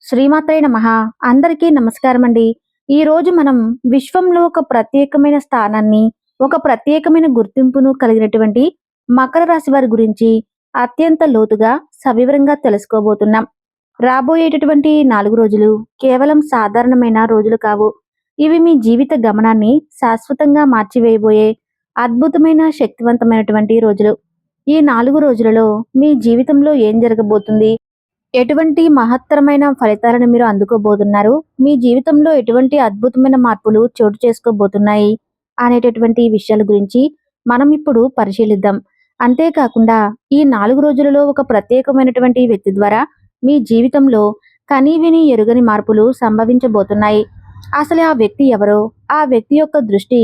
శ్రీమాత్రే నమః. అందరికీ నమస్కారమండి. ఈరోజు మనం విశ్వంలో ఒక ప్రత్యేకమైన స్థానాన్ని, ఒక ప్రత్యేకమైన గుర్తింపును కలిగినటువంటి మకర రాశి వారి గురించి అత్యంత లోతుగా సవివరంగా తెలుసుకోబోతున్నాం. రాబోయేటటువంటి 4 రోజులు కేవలం సాధారణమైన రోజులు కావు. ఇవి మీ జీవిత గమనాన్ని శాశ్వతంగా మార్చివేయబోయే అద్భుతమైన శక్తివంతమైనటువంటి రోజులు. ఈ 4 రోజులలో మీ జీవితంలో ఏం జరగబోతుంది? ఎటువంటి మహత్తరమైన ఫలితాలను మీరు అందుకోబోతున్నారు? మీ జీవితంలో ఎటువంటి అద్భుతమైన మార్పులు చోటు చేసుకోబోతున్నాయి? అనేటటువంటి విషయాల గురించి మనం ఇప్పుడు పరిశీలిద్దాం. అంతేకాకుండా ఈ 4 రోజులలో ఒక ప్రత్యేకమైనటువంటి వ్యక్తి ద్వారా మీ జీవితంలో కనీవిని ఎరుగని మార్పులు సంభవించబోతున్నాయి. అసలు ఆ వ్యక్తి ఎవరో, ఆ వ్యక్తి యొక్క దృష్టి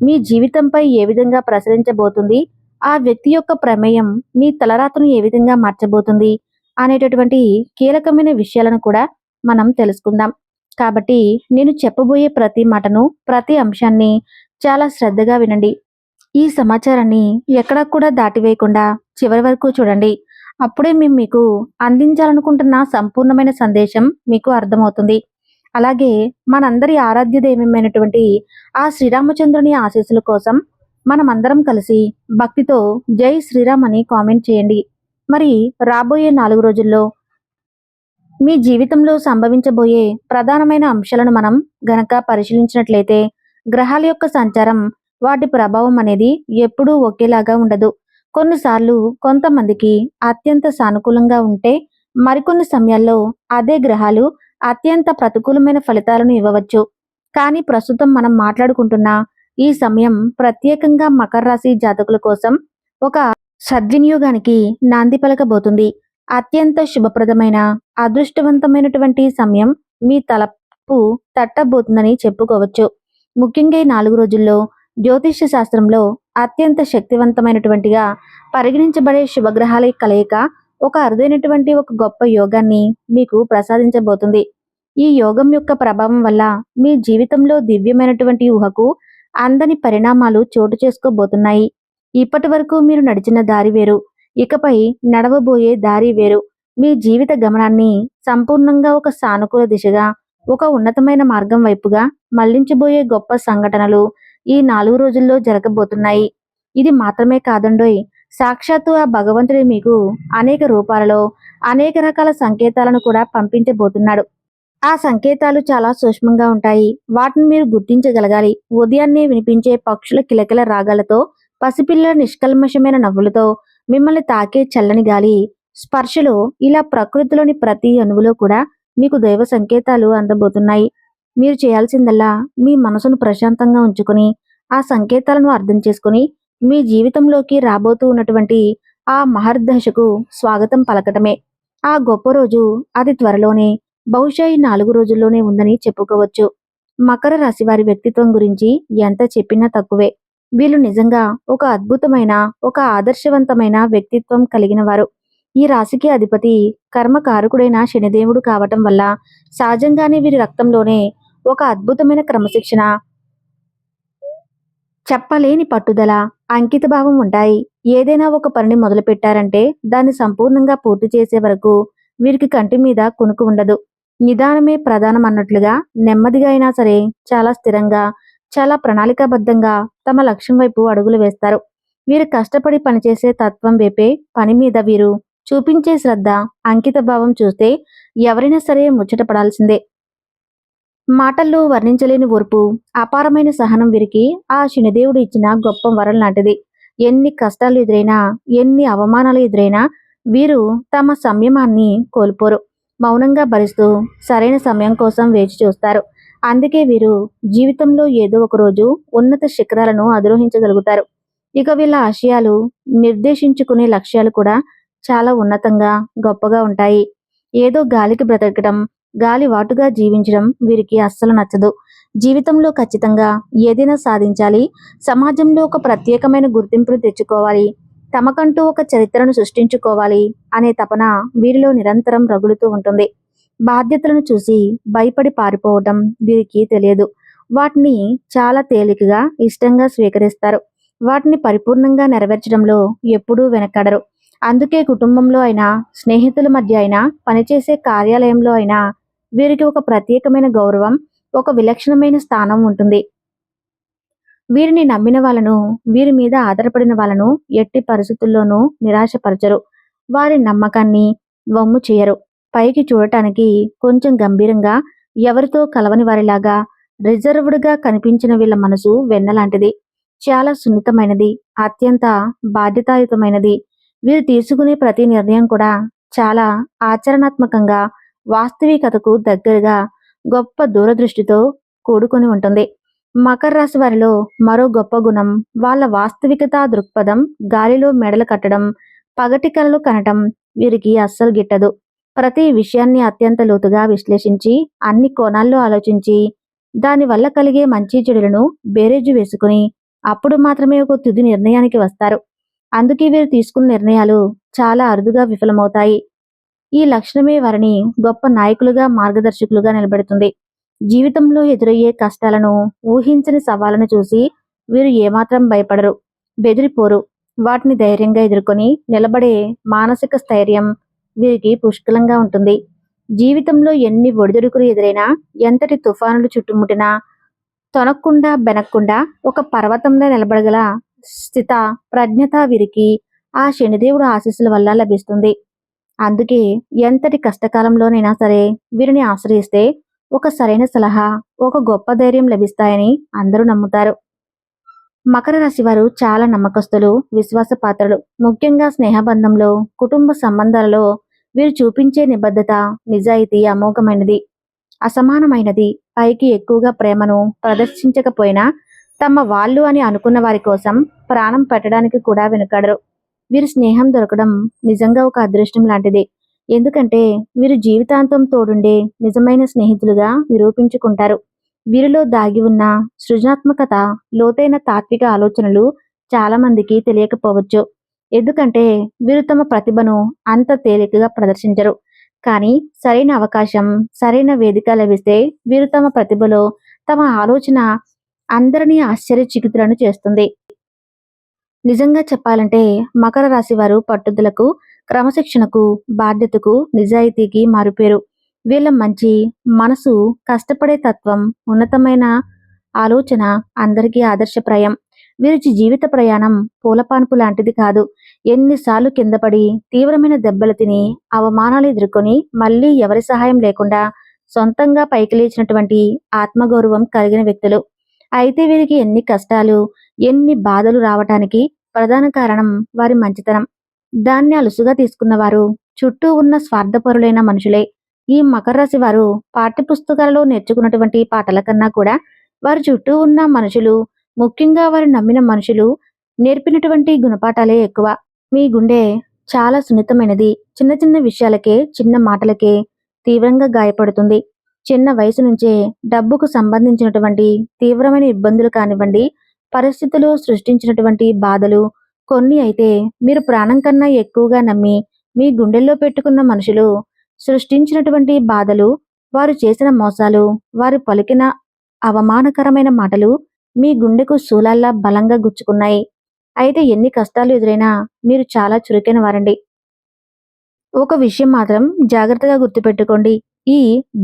మీ జీవితంపై ఏ విధంగా ప్రసరించబోతుంది, ఆ వ్యక్తి యొక్క ప్రమేయం మీ తలరాతను ఏ విధంగా మార్చబోతుంది అనేటటువంటి కీలకమైన విషయాలను కూడా మనం తెలుసుకుందాం. కాబట్టి నేను చెప్పబోయే ప్రతి మాటను, ప్రతి అంశాన్ని చాలా శ్రద్ధగా వినండి. ఈ సమాచారాన్ని ఎక్కడా కూడా దాటివేయకుండా చివరి వరకు చూడండి. అప్పుడే మేము మీకు అందించాలనుకుంటున్న సంపూర్ణమైన సందేశం మీకు అర్థమవుతుంది. అలాగే మనందరి ఆరాధ్య దైవమైనటువంటి ఆ శ్రీరామచంద్రుని ఆశీస్సుల కోసం మనమందరం కలిసి భక్తితో జై శ్రీరామ్ అని కామెంట్ చేయండి. మరి రాబోయే 4 రోజుల్లో మీ జీవితంలో సంభవించబోయే ప్రధానమైన అంశాలను మనం గనక పరిశీలించినట్లయితే, గ్రహాల యొక్క సంచారం, వాటి ప్రభావం అనేది ఎప్పుడూ ఒకేలాగా ఉండదు. కొన్నిసార్లు కొంతమందికి అత్యంత సానుకూలంగా ఉంటే, మరికొన్ని సమయాల్లో అదే గ్రహాలు అత్యంత ప్రతికూలమైన ఫలితాలను ఇవ్వవచ్చు. కానీ ప్రస్తుతం మనం మాట్లాడుకుంటున్న ఈ సమయం ప్రత్యేకంగా మకర రాశి జాతకుల కోసం ఒక సద్వినియోగానికి నాంది పలకబోతుంది. అత్యంత శుభప్రదమైన, అదృష్టవంతమైనటువంటి సమయం మీ తలపు తట్టబోతుందని చెప్పుకోవచ్చు. ముఖ్యంగా ఈ 4 రోజుల్లో జ్యోతిష్య శాస్త్రంలో అత్యంత శక్తివంతమైనటువంటిగా పరిగణించబడే శుభగ్రహాల కలయిక ఒక అరుదైనటువంటి ఒక గొప్ప యోగాన్ని మీకు ప్రసాదించబోతుంది. ఈ యోగం యొక్క ప్రభావం వల్ల మీ జీవితంలో దివ్యమైనటువంటి ఊహకు అందని పరిణామాలు చోటు చేసుకోబోతున్నాయి. ఇప్పటి వరకు మీరు నడిచిన దారి వేరు, ఇకపై నడవబోయే దారి వేరు. మీ జీవిత గమనాన్ని సంపూర్ణంగా ఒక సానుకూల దిశగా, ఒక ఉన్నతమైన మార్గం వైపుగా మళ్లించబోయే గొప్ప సంఘటనలు ఈ 4 రోజుల్లో జరగబోతున్నాయి. ఇది మాత్రమే కాదండోయ్, సాక్షాత్తు ఆ భగవంతుడే మీకు అనేక రూపాలలో అనేక రకాల సంకేతాలను కూడా పంపించబోతున్నాడు. ఆ సంకేతాలు చాలా సూక్ష్మంగా ఉంటాయి. వాటిని మీరు గుర్తించగలగాలి. ఉదయాన్నే వినిపించే పక్షుల కిలకిల రాగాలతో, పసిపిల్లల నిష్కల్మషమైన నవ్వులతో, మిమ్మల్ని తాకే చల్లని గాలి స్పర్శలో, ఇలా ప్రకృతిలోని ప్రతి అణువులో కూడా మీకు దైవ సంకేతాలు అందబోతున్నాయి. మీరు చేయాల్సిందల్లా మీ మనసును ప్రశాంతంగా ఉంచుకొని, ఆ సంకేతాలను అర్థం చేసుకుని, మీ జీవితంలోకి రాబోతూ ఉన్నటువంటి ఆ మహర్దశకు స్వాగతం పలకటమే. ఆ గొప్ప రోజు అతి త్వరలోనే, బహుశా ఈ 4 రోజుల్లోనే ఉందని చెప్పుకోవచ్చు. మకర రాశి వారి వ్యక్తిత్వం గురించి ఎంత చెప్పినా తక్కువే. వీళ్ళు నిజంగా ఒక అద్భుతమైన, ఒక ఆదర్శవంతమైన వ్యక్తిత్వం కలిగిన వారు. ఈ రాశికి అధిపతి కర్మకారకుడైన శనిదేవుడు కావటం వల్ల సహజంగానే వీరి రక్తంలోనే ఒక అద్భుతమైన క్రమశిక్షణ, చెప్పలేని పట్టుదల, అంకితభావం ఉంటాయి. ఏదైనా ఒక పనిని మొదలు పెట్టారంటే దాన్ని సంపూర్ణంగా పూర్తి చేసే వరకు వీరికి కంటి మీద కునుకు ఉండదు. నిదానమే ప్రధానం అన్నట్లుగా నెమ్మదిగా అయినా సరే చాలా స్థిరంగా, చాలా ప్రణాళికాబద్ధంగా తమ లక్ష్యం వైపు అడుగులు వేస్తారు. వీరు కష్టపడి పనిచేసే తత్వం వైపే పని మీద వీరు చూపించే శ్రద్ధ, అంకితభావం చూస్తే ఎవరైనా సరే ముచ్చటపడాల్సిందే. మాటల్లో వర్ణించలేని ఓర్పు, అపారమైన సహనం వీరికి ఆ శనిదేవుడు ఇచ్చిన గొప్ప వరం లాంటిది. ఎన్ని కష్టాలు ఎదురైనా, ఎన్ని అవమానాలు ఎదురైనా వీరు తమ సంయమాన్ని కోల్పోరు. మౌనంగా భరిస్తూ సరైన సమయం కోసం వేచి చూస్తారు. అందుకే వీరు జీవితంలో ఏదో ఒక రోజు ఉన్నత శిఖరాలను అధిరోహించగలుగుతారు. ఇక వీళ్ళ ఆశయాలు, నిర్దేశించుకునే లక్ష్యాలు కూడా చాలా ఉన్నతంగా, గొప్పగా ఉంటాయి. ఏదో గాలికి బ్రతకడం, గాలి వాటుగా జీవించడం వీరికి అస్సలు నచ్చదు. జీవితంలో ఖచ్చితంగా ఏదైనా సాధించాలి, సమాజంలో ఒక ప్రత్యేకమైన గుర్తింపును తెచ్చుకోవాలి, తమకంటూ ఒక చరిత్రను సృష్టించుకోవాలి అనే తపన వీరిలో నిరంతరం రగులుతూ ఉంటుంది. బాధ్యతలను చూసి భయపడి పారిపోవటం వీరికి తెలియదు. వాటిని చాలా తేలికగా, ఇష్టంగా స్వీకరిస్తారు. వాటిని పరిపూర్ణంగా నెరవేర్చడంలో ఎప్పుడూ వెనకడరు. అందుకే కుటుంబంలో అయినా, స్నేహితుల మధ్య అయినా, పనిచేసే కార్యాలయంలో అయినా వీరికి ఒక ప్రత్యేకమైన గౌరవం, ఒక విలక్షణమైన స్థానం ఉంటుంది. వీరిని నమ్మిన వాళ్ళను, వీరి మీద ఆధారపడిన వాళ్ళను ఎట్టి పరిస్థితుల్లోనూ నిరాశపరచరు. వారి నమ్మకాన్ని వమ్ము చేయరు. పైకి చూడటానికి కొంచెం గంభీరంగా, ఎవరితో కలవని వారిలాగా రిజర్వ్డ్గా కనిపించిన వీళ్ళ మనసు వెన్నలాంటిది. చాలా సున్నితమైనది, అత్యంత బాధ్యతాయుతమైనది. వీరు తీసుకునే ప్రతి నిర్ణయం కూడా చాలా ఆచరణాత్మకంగా, వాస్తవికతకు దగ్గరగా, గొప్ప దూరదృష్టితో కూడుకొని ఉంటుంది. మకర రాశి వారిలో మరో గొప్ప గుణం వాళ్ళ వాస్తవికతా దృక్పథం. గాలిలో మెడలు కట్టడం, పగటి కలలు కనటం వీరికి అస్సలు గిట్టదు. ప్రతి విషయాన్ని అత్యంత లోతుగా విశ్లేషించి, అన్ని కోణాల్లో ఆలోచించి, దానివల్ల కలిగే మంచి చెడులను బేరేజు వేసుకుని అప్పుడు మాత్రమే ఒక తుది నిర్ణయానికి వస్తారు. అందుకే వీరు తీసుకున్న నిర్ణయాలు చాలా అరుదుగా విఫలమవుతాయి. ఈ లక్షణమే వారిని గొప్ప నాయకులుగా, మార్గదర్శకులుగా నిలబెడుతుంది. జీవితంలో ఎదురయ్యే కష్టాలను, ఊహించని సవాళ్లను చూసి వీరు ఏమాత్రం భయపడరు, బెదిరిపోరు. వాటిని ధైర్యంగా ఎదుర్కొని నిలబడే మానసిక స్థైర్యం వీరికి పుష్కలంగా ఉంటుంది. జీవితంలో ఎన్ని ఒడిదుడుకులు ఎదురైనా, ఎంతటి తుఫానులు చుట్టుముట్టినా తొనక్కుండా బెనక్కుండా ఒక పర్వతంలో నిలబడగల స్థిత ప్రజ్ఞత వీరికి ఆ శనిదేవుడు ఆశీస్సుల వల్ల లభిస్తుంది. అందుకే ఎంతటి కష్టకాలంలోనైనా సరే వీరిని ఆశ్రయిస్తే ఒక సరైన సలహా, ఒక గొప్ప ధైర్యం లభిస్తాయని అందరూ నమ్ముతారు. మకర రాశి వారు చాలా నమ్మకస్తులు, విశ్వాసపాత్రులు. ముఖ్యంగా స్నేహబంధంలో, కుటుంబ సంబంధాలలో వీరు చూపించే నిబద్ధత, నిజాయితీ అమోఘమైనది, అసమానమైనది. పైకి ఎక్కువగా ప్రేమను ప్రదర్శించకపోయినా తమ వాళ్ళు అని అనుకున్న వారి కోసం ప్రాణం పెట్టడానికి కూడా వెనుకాడరు. వీరి స్నేహం దొరకడం నిజంగా ఒక అదృష్టం లాంటిది. ఎందుకంటే వీరు జీవితాంతం తోడుండే నిజమైన స్నేహితులుగా నిరూపించుకుంటారు. వీరిలో దాగి ఉన్న సృజనాత్మకత, లోతైన తాత్విక ఆలోచనలు చాలా మందికి తెలియకపోవచ్చు. ఎందుకంటే వీరు తమ ప్రతిభను అంత తేలికగా ప్రదర్శించరు. కానీ సరైన అవకాశం, సరైన వేదిక లభిస్తే వీరు తమ ప్రతిభలో, తమ ఆలోచన అందరినీ ఆశ్చర్యచకితులను చేస్తుంది. నిజంగా చెప్పాలంటే మకర రాశి వారు పట్టుదలకు, క్రమశిక్షణకు, బాధ్యతకు, నిజాయితీకి మారుపేరు. వీళ్ళ మంచి మనసు, కష్టపడే తత్వం, ఉన్నతమైన ఆలోచన అందరికీ ఆదర్శప్రాయం. వీరి జీవిత ప్రయాణం పూలపాన్పు లాంటిది కాదు. ఎన్నిసార్లు కిందపడి, తీవ్రమైన దెబ్బలు తిని, అవమానాలు ఎదుర్కొని మళ్ళీ ఎవరి సహాయం లేకుండా సొంతంగా పైకి లేచినటువంటి ఆత్మగౌరవం కలిగిన వ్యక్తులు. అయితే వీరికి ఎన్ని కష్టాలు, ఎన్ని బాధలు రావటానికి ప్రధాన కారణం వారి మంచితనం. దాన్ని అలుసుగా తీసుకున్నవారు చుట్టూ ఉన్న స్వార్థపరులైన మనుషులే. ఈ మకర రాశి వారు పాఠ్యపుస్తకాలలో నేర్చుకున్నటువంటి పాఠాల కన్నా కూడా వారి చుట్టూ ఉన్న మనుషులు, ముఖ్యంగా వారు నమ్మిన మనుషులు నేర్పినటువంటి గుణపాఠాలే ఎక్కువ. మీ గుండె చాలా సున్నితమైనది. చిన్న చిన్న విషయాలకే, చిన్న మాటలకే తీవ్రంగా గాయపడుతుంది. చిన్న వయసు నుంచే డబ్బుకు సంబంధించినటువంటి తీవ్రమైన ఇబ్బందులు కానివ్వండి, పరిస్థితులు సృష్టించినటువంటి బాధలు కొన్ని అయితే మీరు ప్రాణం కన్నా ఎక్కువగా నమ్మి మీ గుండెల్లో పెట్టుకున్న మనుషులు సృష్టించినటువంటి బాధలు, వారు చేసిన మోసాలు, వారు పలికిన అవమానకరమైన మాటలు మీ గుండెకు శూలాల్లా బలంగా గుచ్చుకున్నాయి. అయితే ఎన్ని కష్టాలు ఎదురైనా మీరు చాలా చురుకైన వారండి. ఒక విషయం మాత్రం జాగ్రత్తగా గుర్తుపెట్టుకోండి. ఈ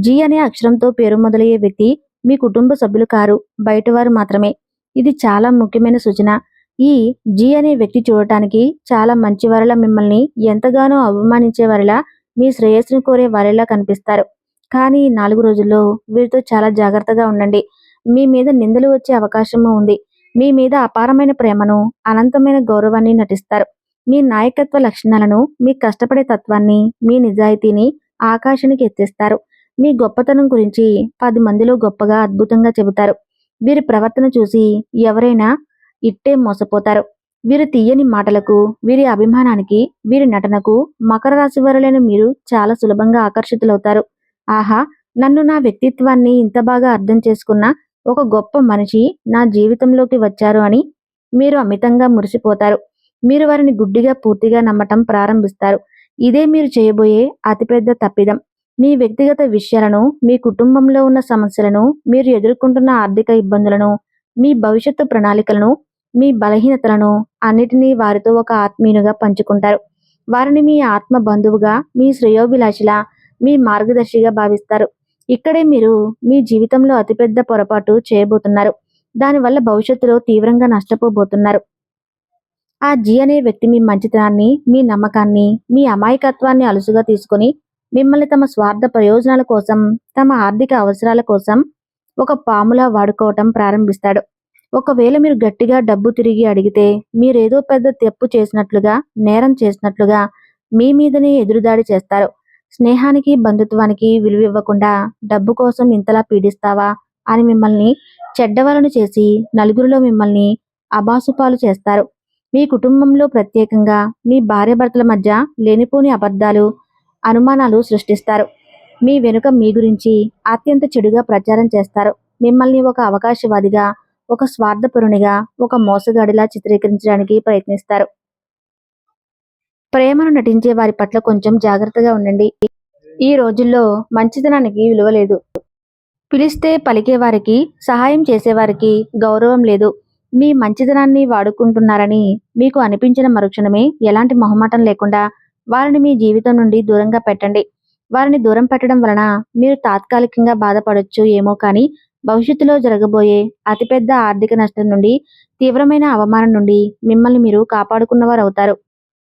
జి అనే అక్షరంతో పేరు మొదలయ్యే వ్యక్తి మీ కుటుంబ సభ్యులు కారు, బయటవారు మాత్రమే. ఇది చాలా ముఖ్యమైన సూచన. ఈ జి అనే వ్యక్తి చూడటానికి చాలా మంచివారిలా, మిమ్మల్ని ఎంతగానో అవమానించేవారిలా, మీ శ్రేయస్సును కోరే వారిలా కనిపిస్తారు. కానీ ఈ 4 రోజుల్లో వీరితో చాలా జాగ్రత్తగా ఉండండి. మీ మీద నిందలు వచ్చే అవకాశము ఉంది. మీ మీద అపారమైన ప్రేమను, అనంతమైన గౌరవాన్ని నటిస్తారు. మీ నాయకత్వ లక్షణాలను, మీ కష్టపడే తత్వాన్ని, మీ నిజాయితీని ఆకాశానికి ఎత్తేస్తారు. మీ గొప్పతనం గురించి 10 మందిలో గొప్పగా, అద్భుతంగా చెబుతారు. వీరి ప్రవర్తన చూసి ఎవరైనా ఇట్టే మోసపోతారు. వీరి తీయని మాటలకు, వీరి అభిమానానికి, వీరి నటనకు మకర రాశి వారులైన మీరు చాలా సులభంగా ఆకర్షితులవుతారు. ఆహా, నన్ను, నా వ్యక్తిత్వాన్ని ఇంత బాగా అర్థం చేసుకున్న ఒక గొప్ప మనిషి నా జీవితంలోకి వచ్చారు అని మీరు అమితంగా మురిసిపోతారు. మీరు వారిని గుడ్డిగా పూర్తిగా నమ్మటం ప్రారంభిస్తారు. ఇదే మీరు చేయబోయే అతిపెద్ద తప్పిదం. మీ వ్యక్తిగత విషయాలను, మీ కుటుంబంలో ఉన్న సమస్యలను, మీరు ఎదుర్కొంటున్న ఆర్థిక ఇబ్బందులను, మీ భవిష్యత్తు ప్రణాళికలను, మీ బలహీనతలను అన్నిటినీ వారితో ఒక ఆత్మీయునిగా పంచుకుంటారు. వారిని మీ ఆత్మ బంధువుగా, మీ శ్రేయోభిలాషిలా, మీ మార్గదర్శిగా భావిస్తారు. ఇక్కడే మీరు మీ జీవితంలో అతిపెద్ద పొరపాటు చేయబోతున్నారు. దానివల్ల భవిష్యత్తులో తీవ్రంగా నష్టపోబోతున్నారు. ఆ జీ అనే వ్యక్తి మీ మంచితనాన్ని, మీ నమ్మకాన్ని, మీ అమాయకత్వాన్ని అలుసుగా తీసుకొని మిమ్మల్ని తమ స్వార్థ ప్రయోజనాల కోసం, తమ ఆర్థిక అవసరాల కోసం ఒక పాములా వాడుకోవటం ప్రారంభిస్తాడు. ఒకవేళ మీరు గట్టిగా డబ్బు తిరిగి అడిగితే మీరేదో పెద్ద తప్పు చేసినట్లుగా, నేరం చేసినట్లుగా మీ మీదనే ఎదురుదాడి చేస్తారు. స్నేహానికి, బంధుత్వానికి విలువివ్వకుండా డబ్బు కోసం ఇంతలా పీడిస్తావా అని మిమ్మల్ని చెడ్డవాళ్ళను చేసి నలుగురిలో మిమ్మల్ని అబాసుపాలు చేస్తారు. మీ కుటుంబంలో ప్రత్యేకంగా మీ భార్యాభర్తల మధ్య లేనిపోని అబద్ధాలు, అనుమానాలు సృష్టిస్తారు. మీ వెనుక మీ గురించి అత్యంత చెడుగా ప్రచారం చేస్తారు. మిమ్మల్ని ఒక అవకాశవాదిగా, ఒక స్వార్థపరునిగా, ఒక మోసగాడిలా చిత్రీకరించడానికి ప్రయత్నిస్తారు. ప్రేమను నటించే వారి పట్ల కొంచెం జాగ్రత్తగా ఉండండి. ఈ రోజుల్లో మంచితనానికి విలువ లేదు. పిలిస్తే పలికేవారికి, సహాయం చేసేవారికి గౌరవం లేదు. మీ మంచితనాన్ని వాడుకుంటున్నారని మీకు అనిపించిన మరుక్షణమే ఎలాంటి మొహమాటం లేకుండా వారిని మీ జీవితం నుండి దూరంగా పెట్టండి. వారిని దూరం పెట్టడం వలన మీరు తాత్కాలికంగా బాధపడొచ్చు ఏమో కానీ భవిష్యత్తులో జరగబోయే అతిపెద్ద ఆర్థిక నష్టం నుండి, తీవ్రమైన అవమానం నుండి మిమ్మల్ని మీరు కాపాడుకున్నవారు అవుతారు.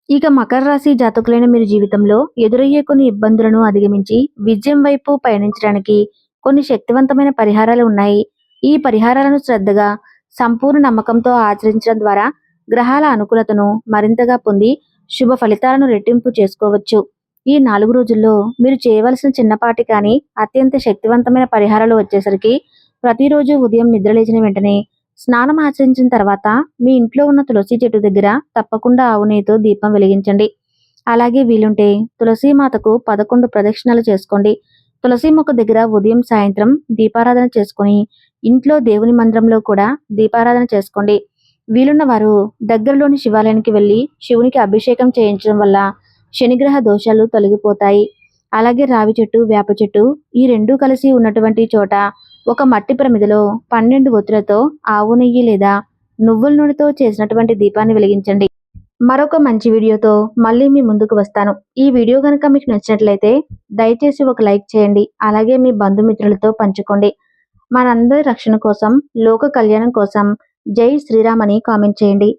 ఇక మకర రాశి జాతకులైన మీరు జీవితంలో ఎదురయ్యే కొన్ని ఇబ్బందులను అధిగమించి విజయం వైపు పయనించడానికి కొన్ని శక్తివంతమైన పరిహారాలు ఉన్నాయి. ఈ పరిహారాలను శ్రద్ధగా, సంపూర్ణ నమ్మకంతో ఆచరించడం ద్వారా గ్రహాల అనుకూలతను మరింతగా పొంది శుభ ఫలితాలను రెట్టింపు చేసుకోవచ్చు. ఈ 4 రోజుల్లో మీరు చేయవలసిన చిన్నపాటి కానీ అత్యంత శక్తివంతమైన పరిహారాలు వచ్చేసరికి ప్రతిరోజు ఉదయం నిద్రలేచిన వెంటనే స్నానం ఆచరించిన తర్వాత మీ ఇంట్లో ఉన్న తులసి చెట్టు దగ్గర తప్పకుండా ఆవు నెయ్యితో దీపం వెలిగించండి. అలాగే వీలుంటే తులసి మాతకు 11 ప్రదక్షిణలు చేసుకోండి. తులసి మొక్క దగ్గర ఉదయం సాయంత్రం దీపారాధన చేసుకొని ఇంట్లో దేవుని మందిరంలో కూడా దీపారాధన చేసుకోండి. వీలున్న వారు దగ్గరలోని శివాలయానికి వెళ్ళి శివునికి అభిషేకం చేయించడం వల్ల శనిగ్రహ దోషాలు తొలగిపోతాయి. అలాగే రావి చెట్టు, వేప చెట్టు ఈ రెండూ కలిసి ఉన్నటువంటి చోట ఒక మట్టి ప్రమిదలో 12 ఒత్తులతో ఆవు నెయ్యి లేదా నువ్వుల నూనెతో చేసినటువంటి దీపాన్ని వెలిగించండి. మరొక మంచి వీడియోతో మళ్ళీ మీ ముందుకు వస్తాను. ఈ వీడియో కనుక మీకు నచ్చినట్లయితే దయచేసి ఒక లైక్ చేయండి. అలాగే మీ బంధుమిత్రులతో పంచుకోండి. మనందరి రక్షణ కోసం, లోక కళ్యాణం కోసం జై శ్రీరామ్ అని కామెంట్ చేయండి.